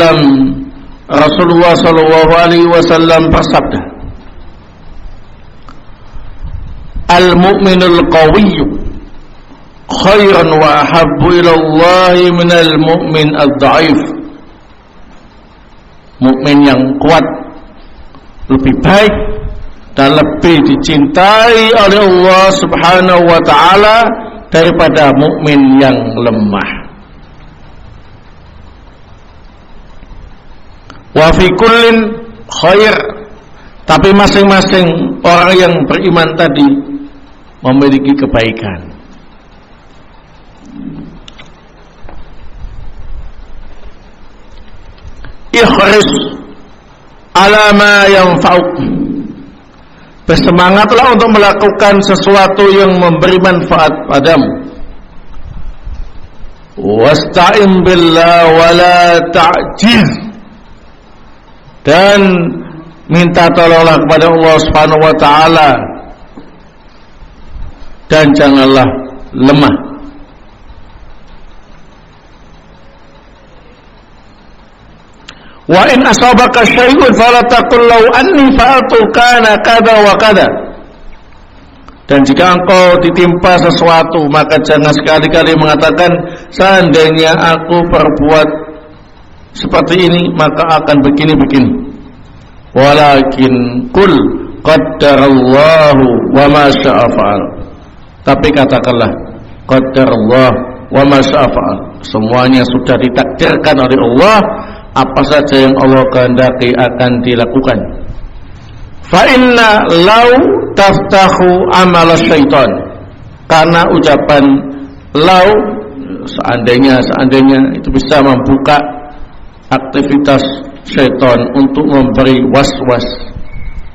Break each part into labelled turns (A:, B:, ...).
A: wasallam, Rasulullah sallallahu alaihi wasallam bersabda, al-mu'minul qawiyyu khairan wa ahabbu ila Allah minal mu'min ad-dha'if. Mukmin yang kuat lebih baik dan lebih dicintai oleh Allah Subhanahu wa taala daripada mukmin yang lemah. Wa fi kullin khair, tapi masing-masing orang yang beriman tadi memiliki kebaikan. Ihris ala ma yanfa'uk, bersemangatlah untuk melakukan sesuatu yang memberi manfaat padamu. Wasta'in billah wala ta'jiz, dan minta tolonglah kepada Allah Subhanahu wa taala dan janganlah lemah. Wa in asabaka syai'un fala taqul law anni fa'altu kana kada wa kada. Dan jika engkau ditimpa sesuatu, maka jangan sekali-kali mengatakan seandainya aku perbuat seperti ini maka akan begini-begini. Walakin qul qaddarallahu wa ma syaa fa'al. Tapi katakanlah qaddarallah wa ma syaa fa'al. Semuanya sudah ditakdirkan oleh Allah. Apa saja yang Allah kehendaki akan dilakukan. Fa inna law taftahu amal syaitan, karena ucapan law, seandainya itu bisa membuka aktivitas syaitan untuk memberi was-was.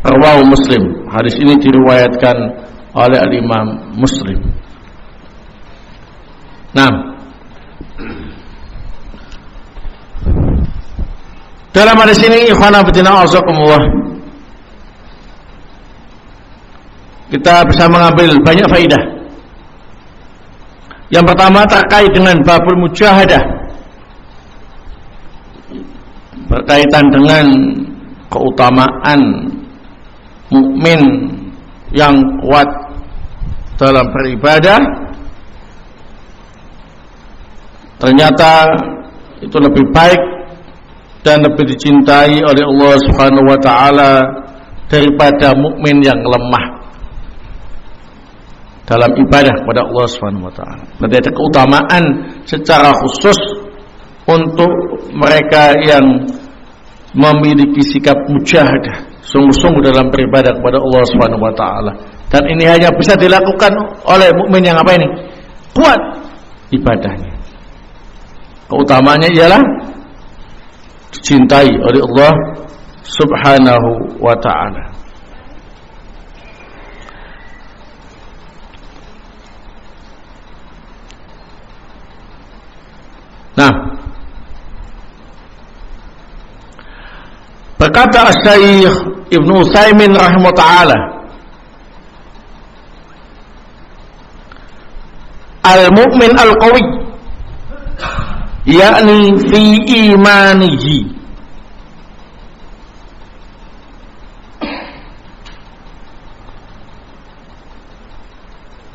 A: Rawahu Muslim. Hadis ini diriwayatkan oleh Al-Imam Muslim. Nah, dalam hadis ini ikhwana fillah azakumullah, kita bisa mengambil banyak faidah. Yang pertama terkait dengan babul mujahadah, berkaitan dengan keutamaan mukmin yang kuat dalam beribadah. Ternyata itu lebih baik dan lebih dicintai oleh Allah Subhanahu wa taala daripada mukmin yang lemah dalam ibadah kepada Allah Subhanahu wa taala. Berarti ada keutamaan secara khusus untuk mereka yang memiliki sikap mujahadah, sungguh-sungguh dalam beribadah kepada Allah Subhanahu wa taala. Dan ini hanya bisa dilakukan oleh mukmin yang apa ini? Kuat ibadahnya. Keutamanya ialah dicintai oleh Allah Subhanahu wa ta'ala. Nah, berkata Syekh Ibnu Utsaimin rahimahullah ta'ala, al-mu'min al-qawi yakni fi imanihi,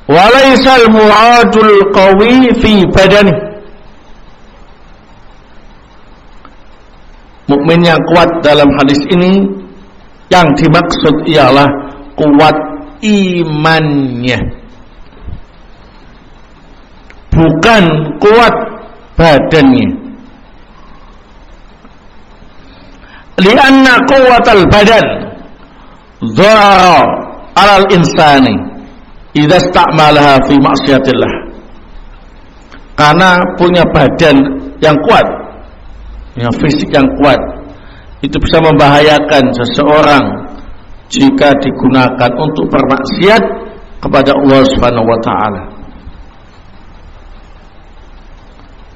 A: walaysa al-mu'adul qawi fi badani. Mukmin yang kuat dalam hadis ini yang dimaksud ialah kuat imannya, bukan kuat badannya. Lianna quwwatal badan dhara 'alal insani idza istamalaha fi ma'siyatillah. Karena punya badan yang kuat, punya fisik yang kuat, itu bisa membahayakan seseorang jika digunakan untuk bermaksiat kepada Allah Subhanahu wa taala.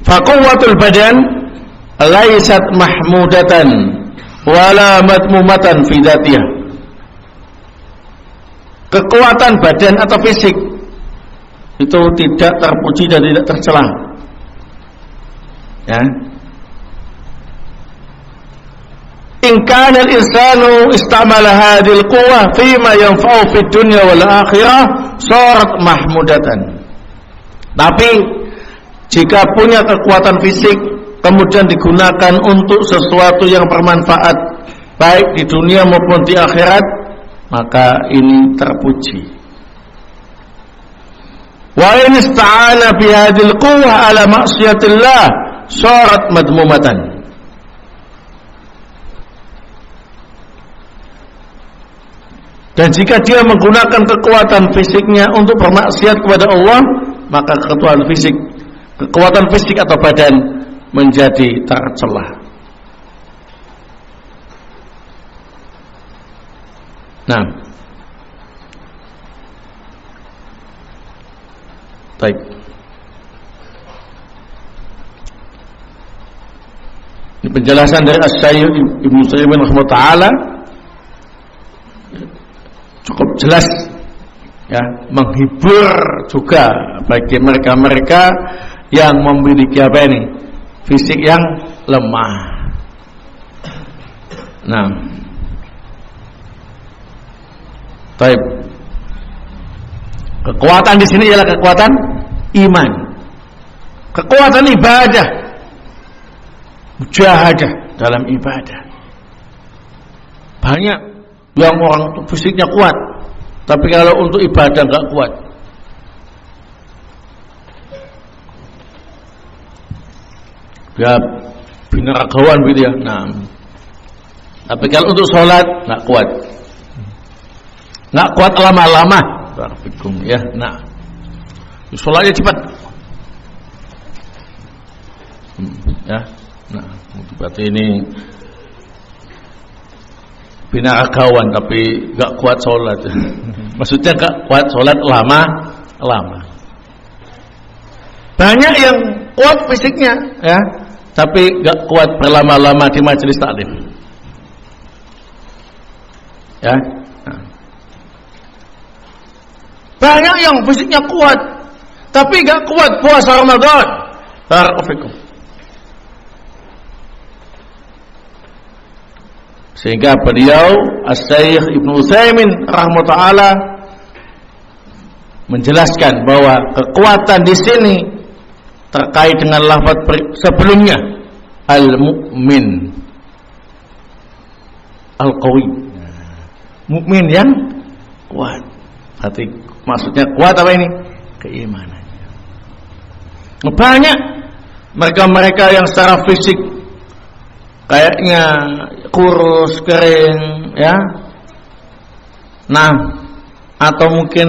A: Faquwwatul badan laysat mahmudatan wala madmumatan fi dzatihah. Kekuatan badan atau fisik itu tidak terpuji dan tidak tercela. Ya. in kana al-insanu istamala hadhihi al-quwwah fima yanfa'u fid dunya wal akhirah sarat mahmudatan. Tapi jika punya kekuatan fisik kemudian digunakan untuk sesuatu yang bermanfaat baik di dunia maupun di akhirat, maka ini terpuji. Wa in ista'ana bi hadhil quwwah ala ma'siyatillah sarat madmumatan. Dan jika dia menggunakan kekuatan fisiknya untuk bermaksiat kepada Allah, maka kekuatan fisik atau badan menjadi tercela. Nah, baik. Ini penjelasan dari Asy-Syaikh Ibnu Utsaimin rahimahullah taala cukup jelas, ya, menghibur juga bagi mereka-mereka yang memiliki apa ini? Fisik yang lemah. Nah, baik. Kekuatan di sini ialah kekuatan iman, kekuatan ibadah, mujahadah dalam ibadah. Banyak yang orang fisiknya kuat, tapi kalau untuk ibadah enggak kuat. Ya binaragawan gitu ya. Nah, tapi kalau untuk sholat enggak kuat. Enggak kuat lama-lama. Barakallahu ya. Nah, sholatnya cepat. Ya. Nah, berarti ini binaragawan tapi enggak kuat sholat. Maksudnya enggak kuat sholat lama-lama. Banyak yang kuat fisiknya, ya, tapi enggak kuat berlama-lama di majelis taklim. Ya. Nah. Banyak yang fisiknya kuat, tapi enggak kuat puasa Ramadan. Barakallahu. Sehingga beliau Asy-Syaikh Ibnu Utsaimin rahimahullah taala menjelaskan bahwa kekuatan di sini terkait dengan lafaz sebelumnya al-mu'min al-qawi, mukmin yang kuat. Berarti maksudnya kuat apa ini? Keimanannya. Banyak mereka-mereka yang secara fisik kayaknya kurus, kering, ya. Nah, atau mungkin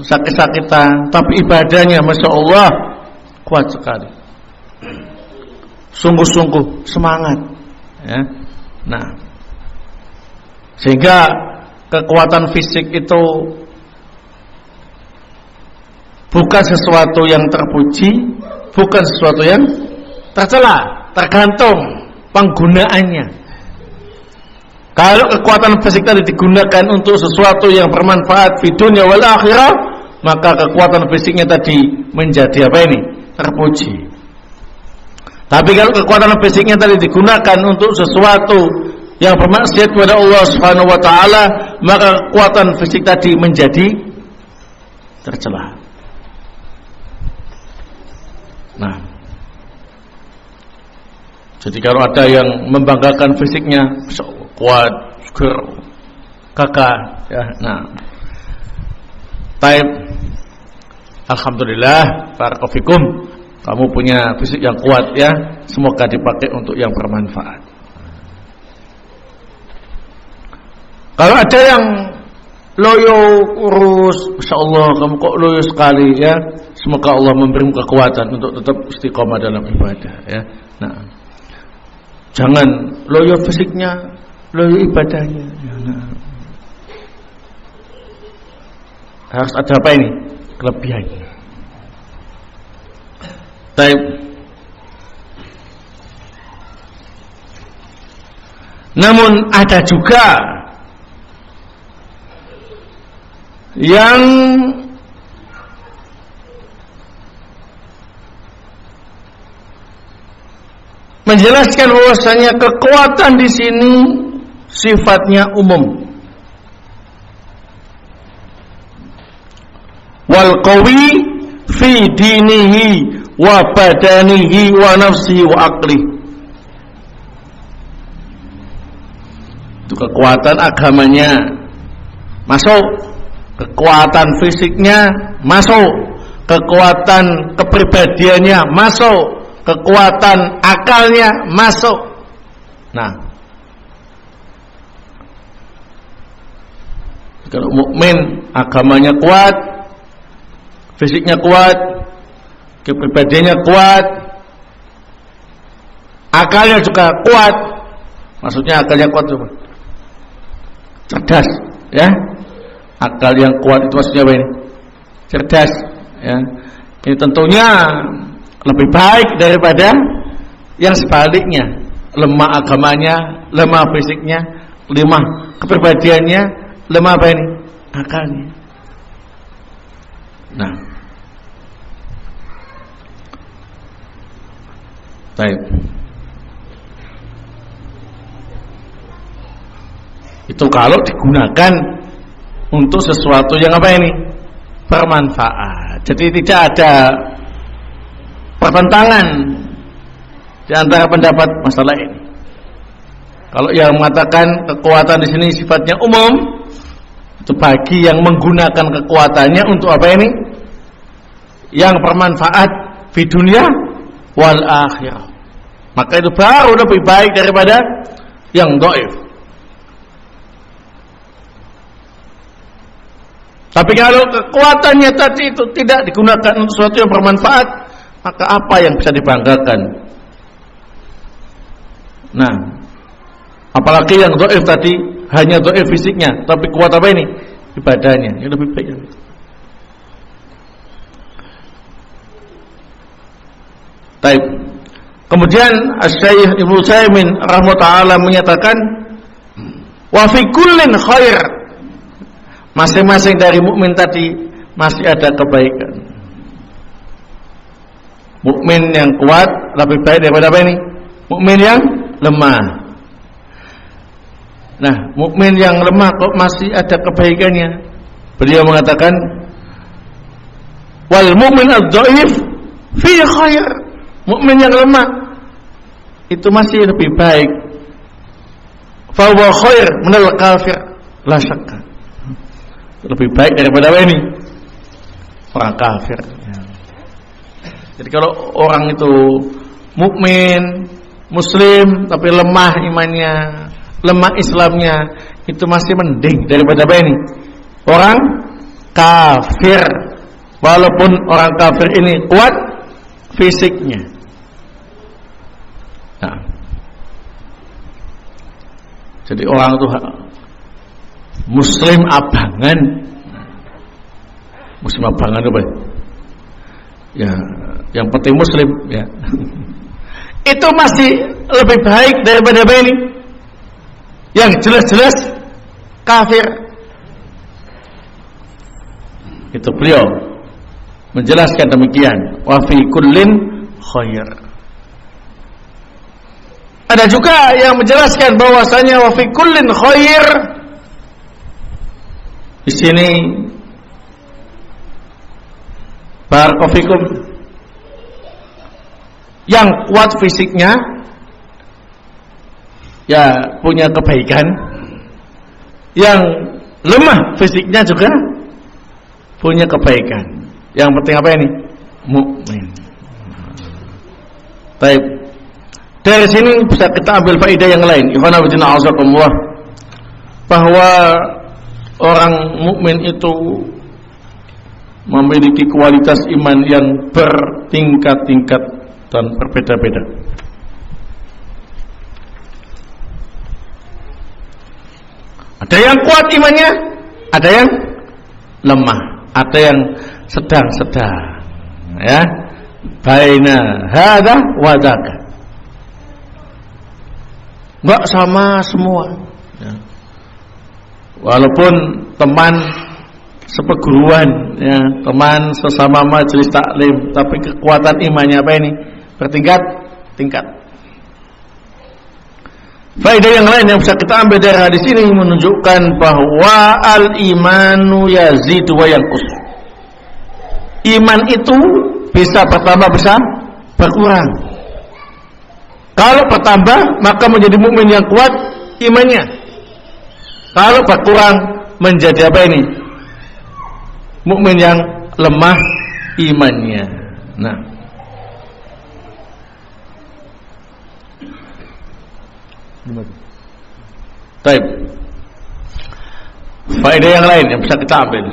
A: sakit-sakitan, tapi ibadahnya Masya Allah kuat sekali, sungguh-sungguh semangat, ya. Nah, sehingga kekuatan fisik itu bukan sesuatu yang terpuji, bukan sesuatu yang tercela, tergantung penggunaannya. Kalau kekuatan fisik tadi digunakan untuk sesuatu yang bermanfaat di dunia wal akhirah, maka kekuatan fisiknya tadi menjadi apa ini? Terpuji. Tapi kalau kekuatan fisiknya tadi digunakan untuk sesuatu yang bermaksiat kepada Allah Subhanahu wa taala, maka kekuatan fisik tadi menjadi tercela. Nah, jadi kalau ada yang membanggakan fisiknya, kuat, seger, kakak, ya. Nah, taib, alhamdulillah, barakallahu fikum, kamu punya fisik yang kuat, ya. Semoga dipakai untuk yang bermanfaat. Kalau ada yang loyo, kurus, Masya Allah, kamu kok loyo sekali, ya. Semoga Allah memberimu kekuatan untuk tetap istiqomah dalam ibadah, ya. Nah, jangan loyo fisiknya, loyo ibadahnya. Nah, harus ada apa ini? Kelebihannya. Baik. Namun ada juga yang menjelaskan bahwasanya kekuatan di sini sifatnya umum. Wal qawi fi dinihi wa badanihi wa nafsihi wa aqli. Itu kekuatan agamanya masuk, kekuatan fisiknya masuk, kekuatan kepribadiannya masuk, kekuatan akalnya masuk. Nah, kalau mukmin agamanya kuat, fisiknya kuat, kepribadiannya kuat, akalnya juga kuat. Maksudnya akalnya kuat coba. Cerdas, ya. Akal yang kuat itu maksudnya apa ini? Cerdas, ya. Ini tentunya lebih baik daripada yang sebaliknya. Lemah agamanya, lemah fisiknya, lemah kepribadiannya, lemah apa ini? Akalnya. Nah, baik. Itu kalau digunakan untuk sesuatu yang apa ini? Bermanfaat. Jadi tidak ada pertentangan di antara pendapat masalah ini. Kalau yang mengatakan kekuatan di sini sifatnya umum, itu bagi yang menggunakan kekuatannya untuk apa ini? Yang bermanfaat di dunia wal akhirah. Maka itu baru lebih baik daripada yang dhaif. Tapi kalau kekuatannya tadi itu tidak digunakan untuk sesuatu yang bermanfaat, maka apa yang bisa dibanggakan? Nah, apalagi yang dhaif tadi hanya dhaif fisiknya, tapi kuat apa ini? Ibadahnya. Yang lebih baik. Baik. Kemudian Asy-Syaikh Ibnu Utsaimin rahimahullah menyatakan wa fi kullin khair. Masing-masing dari mukmin tadi masih ada kebaikan. Mukmin yang kuat lebih baik daripada apa ini? Mukmin yang lemah. Nah, mukmin yang lemah kok masih ada kebaikannya. Beliau mengatakan wal mukmin adz-dhaif fi khair. Mukmin yang lemah itu masih lebih baik. Fa huwa khair minal kafir la syakka. Lebih baik daripada apa ini? Orang kafir. Jadi kalau orang itu mukmin, muslim tapi lemah imannya, lemah Islamnya, itu masih mending daripada apa ini? Orang kafir. Walaupun orang kafir ini kuat fisiknya. Nah, jadi orang itu muslim abangan. Muslim abangan apa? Ya, yang penting muslim ya. Itu masih lebih baik daripada apa ini? Yang jelas-jelas kafir. Itu beliau menjelaskan demikian. Wa fi kullin khair. Ada juga yang menjelaskan bahwasanya wa fi kullin khair. Di sini barakofikum, yang kuat fisiknya ya punya kebaikan, yang lemah fisiknya juga punya kebaikan. Yang penting apa ini? Mukmin. Baik. Dari sini bisa kita ambil faedah yang lain. Ikhwana fillah azakumullah, bahwa orang mukmin itu memiliki kualitas iman yang bertingkat-tingkat dan berbeda-beda. Ada yang kuat imannya, ada yang lemah, ada yang sedang-sedang, ya, baina hadza wa dzaka. Enggak sama semua, ya. Walaupun teman seperguruan, ya, teman sesama majelis taklim, tapi kekuatan imannya apa ini? Bertingkat-tingkat. Faedah yang lain yang bisa kita ambil dari hadis ini menunjukkan bahwa al-imanu yazidu wa yanqus. Iman itu bisa bertambah, bisa berkurang. Kalau bertambah maka menjadi mukmin yang kuat imannya. Kalau berkurang menjadi apa ini? Mukmin yang lemah imannya. Nah, baik. Faedah yang lain yang bisa kita ambil.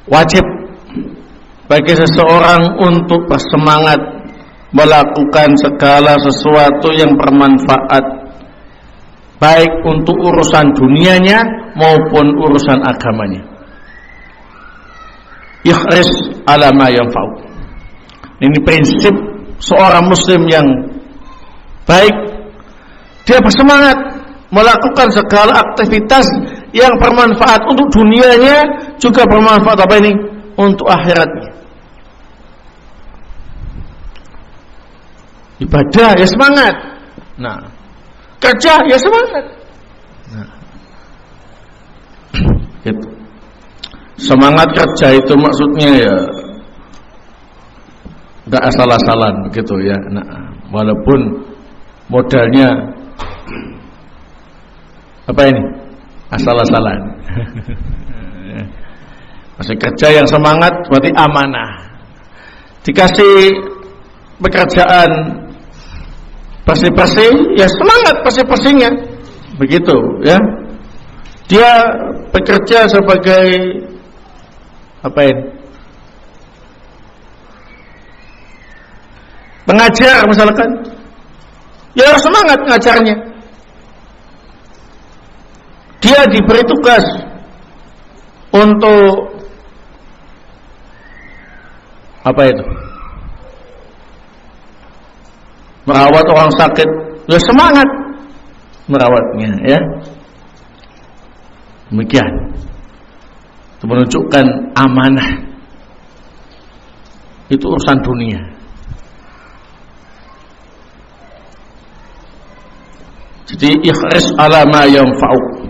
A: Wajib bagi seseorang untuk bersemangat melakukan segala sesuatu yang bermanfaat, baik untuk urusan dunianya maupun urusan agamanya. Ihris ala ma yanfa'u. Ini prinsip seorang muslim yang baik. Dia bersemangat melakukan segala aktivitas yang bermanfaat untuk dunianya, juga bermanfaat apa ini? Untuk akhiratnya. Ibadah ya semangat. Nah, kerja ya semangat. Nah, gitu. Semangat kerja itu maksudnya ya enggak asal-asalan begitu ya. Nah, walaupun modalnya apa ini? Asal-asalan. Masih kerja yang semangat berarti amanah. Dikasih pekerjaan bersih-bersih ya semangat bersih-bersihnya. Begitu ya. Dia bekerja sebagai apa ini? Pengajar misalkan. Ya harus semangat ngajarnya. Dia diberi tugas untuk apa itu? Merawat orang sakit, ya semangat merawatnya, ya. Demikian. Itu menunjukkan amanah. Itu urusan dunia. Jadi ikhlas ala ma yanfa'u.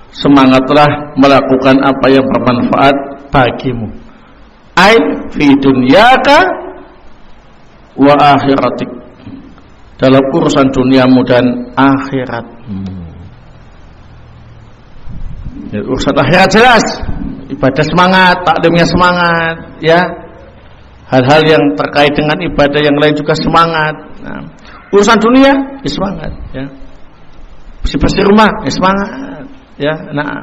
A: Semangatlah melakukan apa yang bermanfaat bagimu. Ai fi dunyaka wa akhiratik. Dalam urusan duniamu dan akhiratmu. Ya, urusan akhirat jelas. Ibadah semangat, taklimnya semangat, ya. Hal-hal yang terkait dengan ibadah yang lain juga semangat. Nah, urusan dunia, ya semangat, ya. Bersih-bersih rumah, ya semangat. Ya, nah,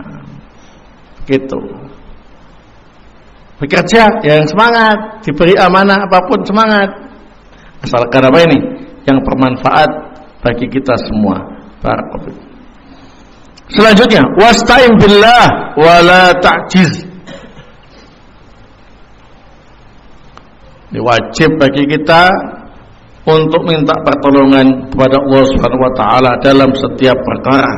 A: gitu. Bekerja yang semangat, diberi amanah apapun semangat. Asalkan apa ini? Yang bermanfaat bagi kita semua. Barakallahu. Selanjutnya, wasta'in billah wala ta'jiz. Ini wajib bagi kita untuk minta pertolongan kepada Allah Subhanahu wa taala dalam setiap perkara.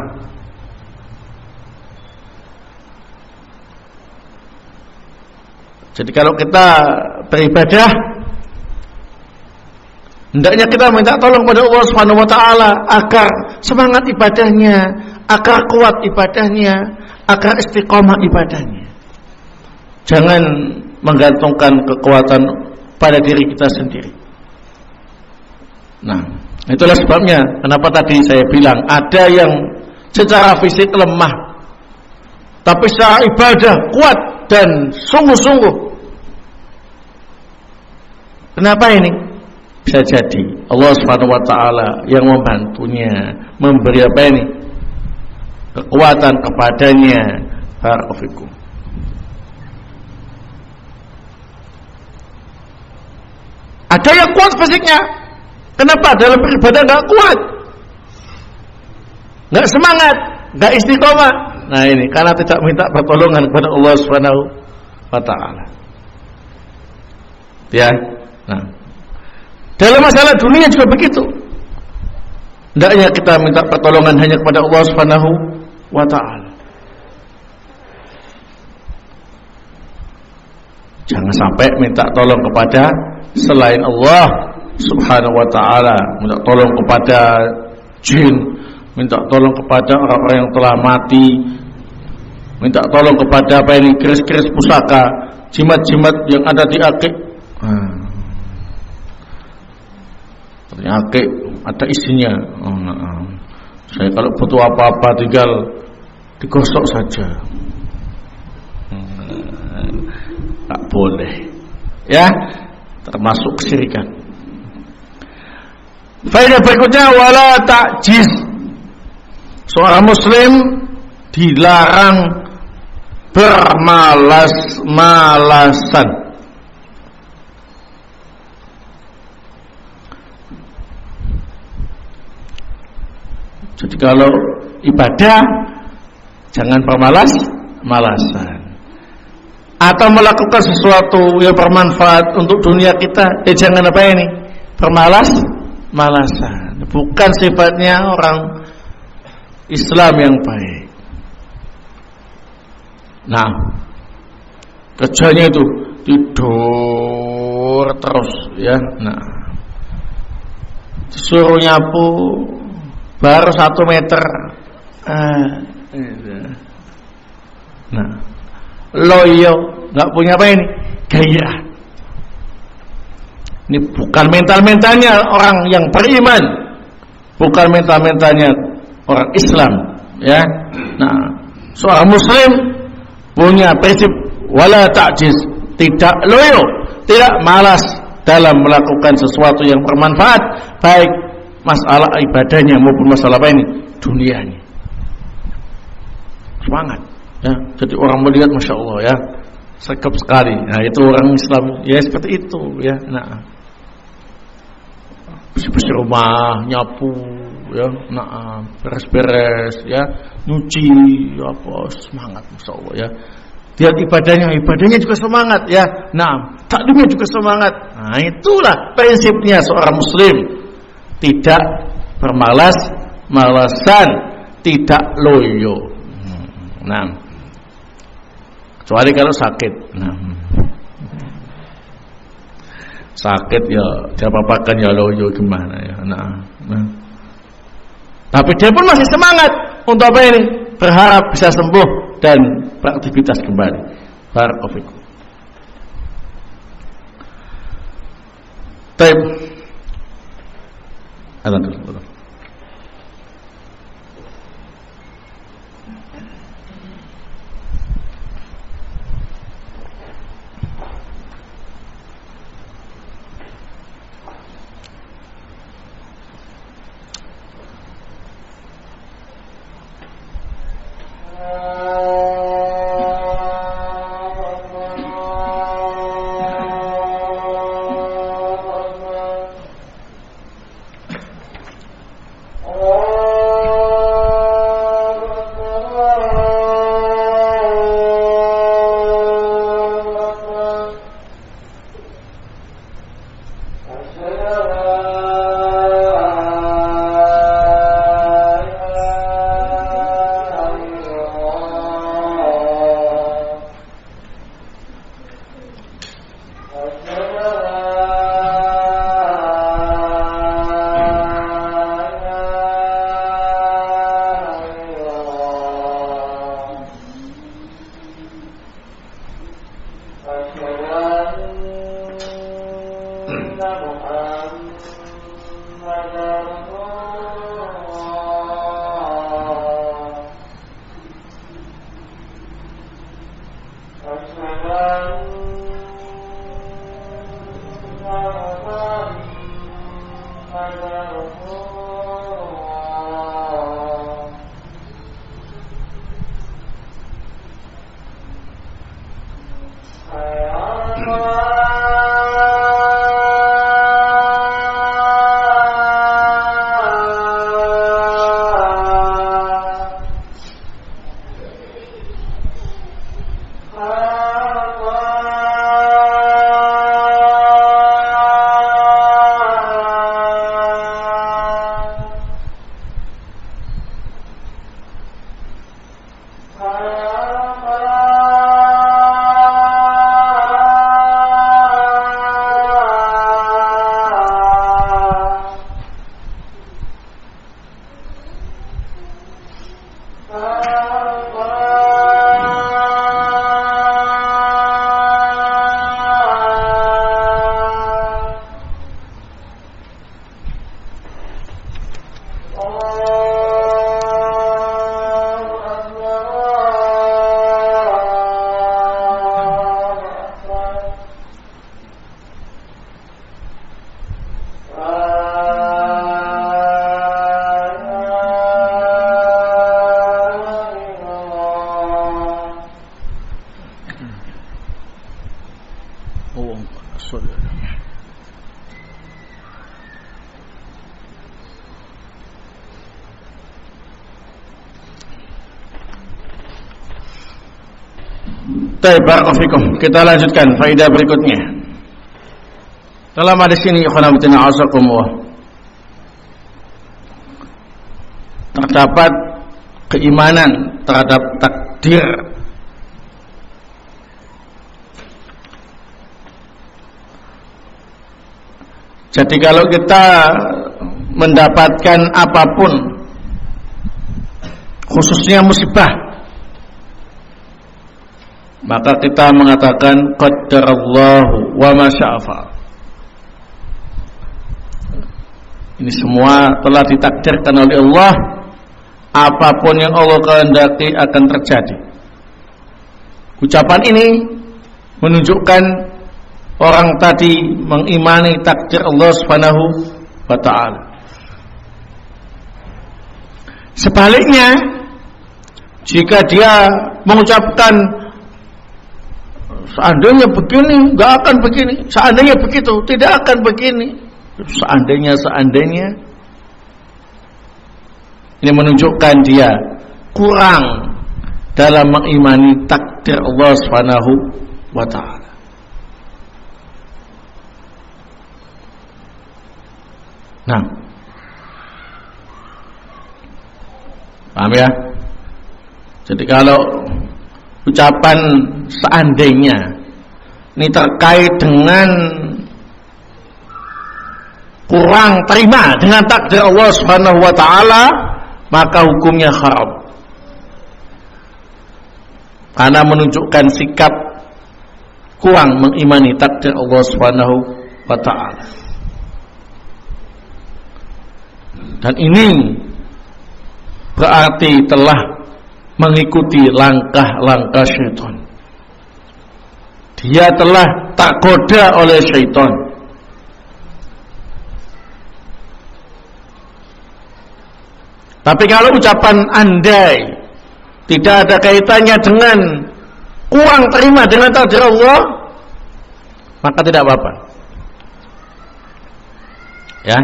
A: Jadi kalau kita beribadah, hendaknya kita minta tolong kepada Allah Subhanahu wa taala agar semangat ibadahnya, agar kuat ibadahnya, agar istiqomah ibadahnya. Jangan menggantungkan kekuatan pada diri kita sendiri. Nah, itulah sebabnya kenapa tadi saya bilang ada yang secara fisik lemah, tapi secara ibadah kuat dan sungguh-sungguh. Kenapa ini? Bisa jadi Allah Subhanahu wa taala yang membantunya, memberi apa ini? Kekuatan kepadanya. Barakallahu. Ada yang kuat fisiknya. Kenapa dalam beribadah enggak kuat? Enggak semangat, enggak istiqomah. Nah ini karena tidak minta pertolongan kepada Allah Subhanahu wa taala. Ya. Nah, dalam masalah dunia juga begitu. Hendaknya kita minta pertolongan hanya kepada Allah Subhanahu wa taala. Jangan sampai minta tolong kepada selain Allah Subhanahu wa ta'ala, minta tolong kepada jin, minta tolong kepada orang-orang yang telah mati, minta tolong kepada apa ini, keris-keris pusaka, jimat-jimat yang ada di akik. Akik ada isinya. Saya kalau butuh apa-apa tinggal digosok saja. Tak boleh, ya, termasuk kesyirikan. Faedah berikutnya, wala ta'jiz. Seorang muslim dilarang bermalas-malasan. Jadi kalau ibadah jangan bermalas-malasan. Atau melakukan sesuatu yang bermanfaat untuk dunia kita, jangan apa ini? Bermalas-malasan. Bukan sifatnya orang Islam yang baik. Nah, kerjanya itu tidur terus, ya. Nah, disuruh nyapu baru 1 meter. Nah, loyo, nggak punya apa ini? Gairah. Ini bukan mental-mentalnya orang yang beriman, bukan mental-mentalnya orang Islam, ya. Nah, seorang muslim punya prinsip wala ta'jiz, tidak loyo, tidak malas dalam melakukan sesuatu yang bermanfaat, baik masalah ibadahnya maupun masalah apa ini? Dunianya. Semangat, ya. Jadi orang melihat, masya Allah, ya, sergap sekali. Nah, itu orang Islam, ya, seperti itu, ya. Nah, bersih-bersih rumah, nyapu, ya, nah, beres-beres, ya, nyuci, apa, semangat, masya Allah, ya. Lihat ibadahnya juga semangat, ya. Nah, taklimnya juga semangat. Nah, itulah prinsipnya seorang muslim, tidak bermalas-malasan, tidak loyo. Nah, kecuali kalau sakit. Nah, sakit ya diapa-apakan, ya loyo gimana, ya. Nah, tapi dia pun masih semangat untuk apa ini? Berharap bisa sembuh dan beraktivitas kembali. Barakallahu fikum. Baik. Alhamdulillah. Baik, barakallahu fikum. Kita lanjutkan faedah berikutnya. Dalam hadis ini, ikhwanatina azakumullah, terdapat keimanan terhadap takdir. Jadi kalau kita mendapatkan apapun, khususnya musibah, maka kita mengatakan qaddarallahu wa ma syaa fa'al. Ini semua telah ditakdirkan oleh Allah. Apapun yang Allah kehendaki akan terjadi. Ucapan ini menunjukkan orang tadi mengimani takdir Allah Subhanahu wa ta'ala. Sebaliknya, jika dia mengucapkan seandainya begini, enggak akan begini, seandainya begitu, tidak akan begini, seandainya, ini menunjukkan dia kurang dalam mengimani takdir Allah Subhanahu wa ta'ala. Nah, paham ya? Jadi kalau ucapan seandainya ini terkait dengan kurang terima dengan takdir Allah Subhanahu wa ta'ala, maka hukumnya haram, karena menunjukkan sikap kurang mengimani takdir Allah Subhanahu wa ta'ala. Dan ini berarti telah mengikuti langkah-langkah syaitan. Dia telah tergoda oleh syaitan. Tapi kalau ucapan andai tidak ada kaitannya dengan kurang terima dengan takdir Allah, maka tidak apa-apa. Ya.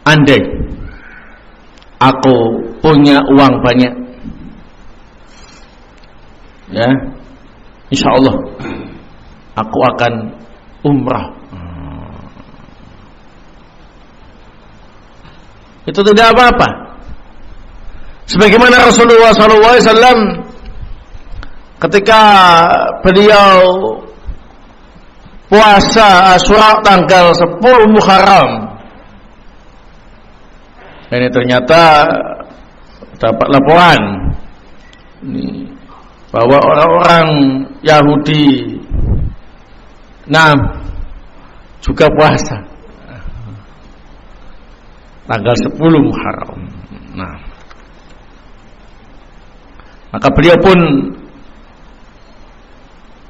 A: Andai aku punya uang banyak, ya, insya Allah aku akan umrah. Itu tidak apa-apa. Sebagaimana Rasulullah SAW ketika beliau puasa Asyura tanggal 10 Muharram, ini ternyata dapat laporan bahwa orang-orang Yahudi juga puasa tanggal 10 Muharram. Maka beliau pun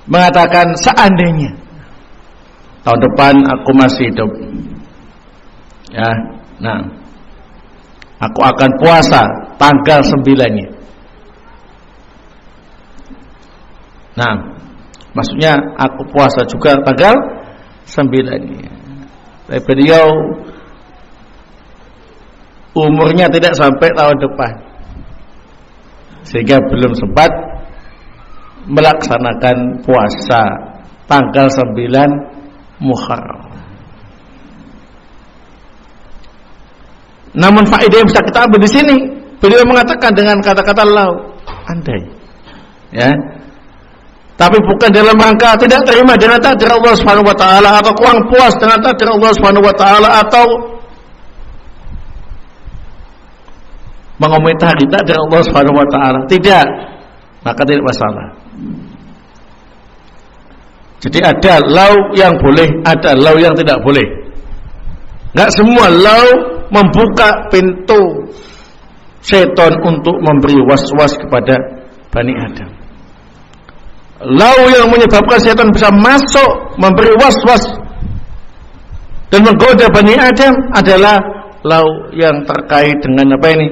A: mengatakan, seandainya tahun depan aku masih hidup, ya, aku akan puasa tanggal 9-nya. Maksudnya aku puasa juga tanggal 9-nya. Tapi beliau umurnya tidak sampai tahun depan, sehingga belum sempat melaksanakan puasa tanggal 9 Muharram. Namun faedah yang bisa kita ambil di sini, beliau mengatakan dengan kata-kata lau, andai, ya, tapi bukan dalam rangka tidak terima dengan takdir Allah Subhanahu wa ta'ala, atau kurang puas dengan takdir Allah Subhanahu wa ta'ala, atau mengomentari takdir Allah Subhanahu wa ta'ala. Tidak, maka tidak masalah. Jadi ada lau yang boleh, ada lau yang tidak boleh. Enggak semua lau membuka pintu setan untuk memberi was-was kepada Bani Adam. Lau yang menyebabkan setan bisa masuk memberi was-was dan menggoda Bani Adam adalah lau yang terkait dengan apa ini?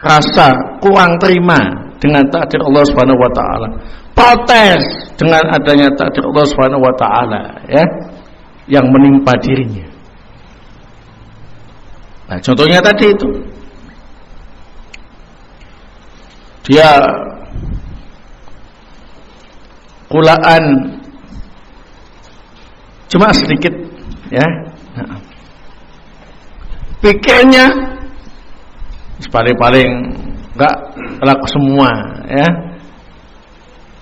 A: Rasa kurang terima dengan takdir Allah Subhanahu wa ta'ala, protes dengan adanya takdir Allah Subhanahu wa taala ya yang menimpa dirinya. Nah, contohnya tadi itu dia kulaan cuma sedikit ya. Nah, pikirnya paling-paling enggak laku semua ya.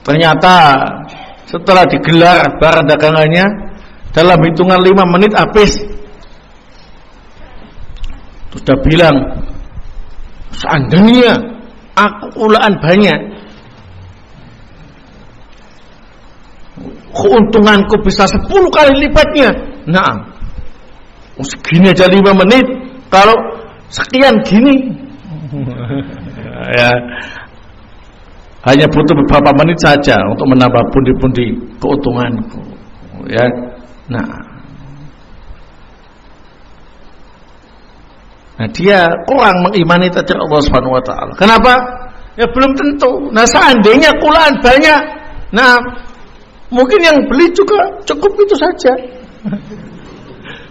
A: Ternyata setelah digelar barang dagangannya dalam hitungan 5 menit habis. Sudah bilang, seandainya aku kulaan banyak, keuntunganku bisa 10 kali lipatnya. Nah, segini aja 5 menit, kalau sekian gini ya, hanya butuh beberapa menit saja untuk menambah pundi-pundi keuntunganku ya. Nah, dia kurang mengimani takdir Allah Subhanahu wa taala. Kenapa? Ya belum tentu. Nah, seandainya kulaan banyak, nah mungkin yang beli juga cukup itu saja.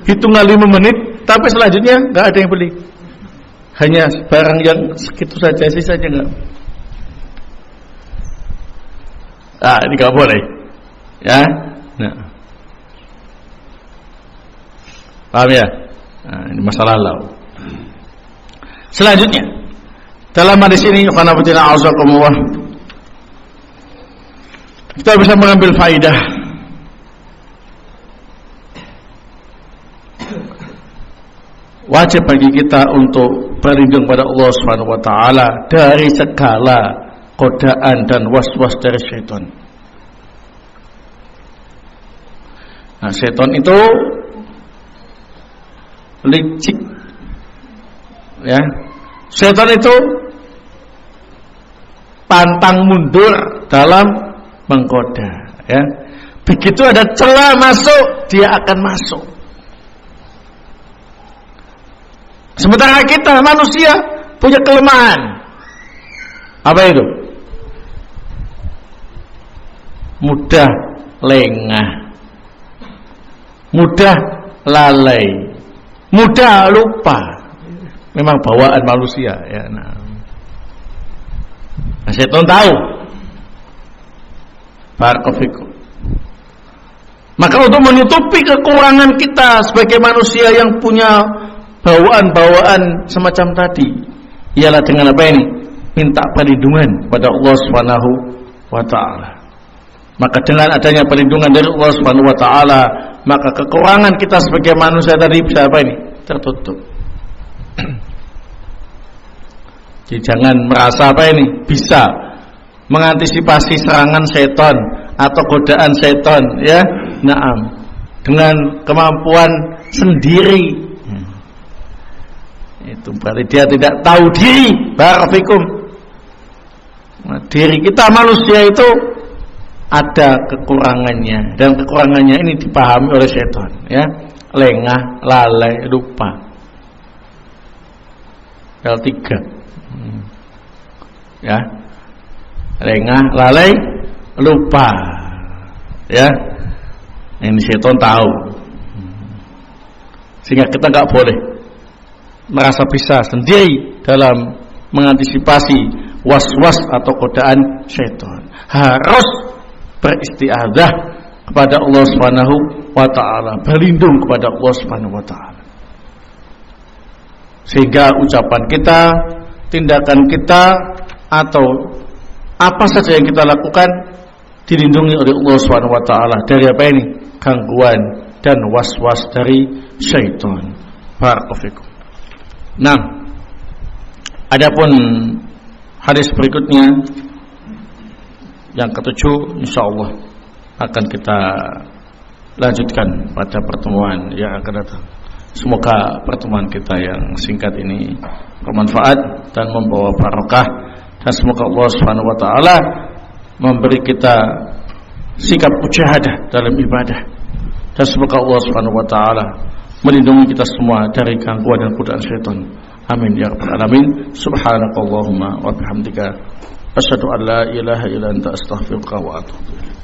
A: Hitungan 5 menit, tapi selanjutnya nggak ada yang beli. Hanya barang yang segitu saja, sisanya nggak. Ah, ini nggak boleh, ya. Nah, paham ya? Nah, ini masalah lalu. Selanjutnya, dalam hadis ini, kita bisa mengambil faidah wajib bagi kita untuk berlindung pada Allah Subhanahu wa taala dari segala godaan dan was-was dari syaitan. Nah, syaitan itu licik ya. Syaitan itu pantang mundur dalam menggoda ya. Begitu ada celah masuk, dia akan masuk. Sementara kita manusia punya kelemahan. Apa itu? Mudah lengah, mudah lalai, mudah lupa. Memang bawaan manusia ya. Nah, syaitan tahu. Barakallahu. Maka untuk menutupi kekurangan kita sebagai manusia yang punya bawaan-bawaan semacam tadi, ialah dengan apa ini? Minta perlindungan pada Allah Subhanahu wa taala. Maka dengan adanya perlindungan dari Allah Subhanahu wa taala, maka kekurangan kita sebagai manusia tadi bisa apa ini? Tertutup. Jadi jangan merasa apa ini? Bisa mengantisipasi serangan setan atau godaan setan ya. Naam. Dengan kemampuan sendiri. Itu berarti dia tidak tahu diri. Barakallahu. Nah, diri kita manusia itu ada kekurangannya, dan kekurangannya ini dipahami oleh setan ya. Lengah, lalai, lupa. L3 ya. Lengah, lalai, lupa ya. Ini setan tahu, sehingga kita nggak boleh merasa bisa sendiri dalam mengantisipasi was-was atau godaan syaitan. Harus beristiadzah kepada Allah Subhanahu wa taala, berlindung kepada Allah Subhanahu wa taala. Sehingga ucapan kita, tindakan kita atau apa saja yang kita lakukan dilindungi oleh Allah Subhanahu wa taala dari apa ini? Gangguan dan was-was dari syaitan. Barakallahu. Nah, adapun hadis berikutnya yang ke-7 insyaallah akan kita lanjutkan pada pertemuan yang akan datang. Semoga pertemuan kita yang singkat ini bermanfaat dan membawa barokah, dan semoga Allah Subhanahu wa taala memberi kita sikap mujahadah dalam ibadah, dan semoga Allah Subhanahu wa taala melindungi kita semua dari gangguan dan godaan syaitan. Amin ya rabbal alamin. Subhanakallahumma wa bihamdika asyhadu an la ilaha illa anta astaghfiruka wa atubu ilaik.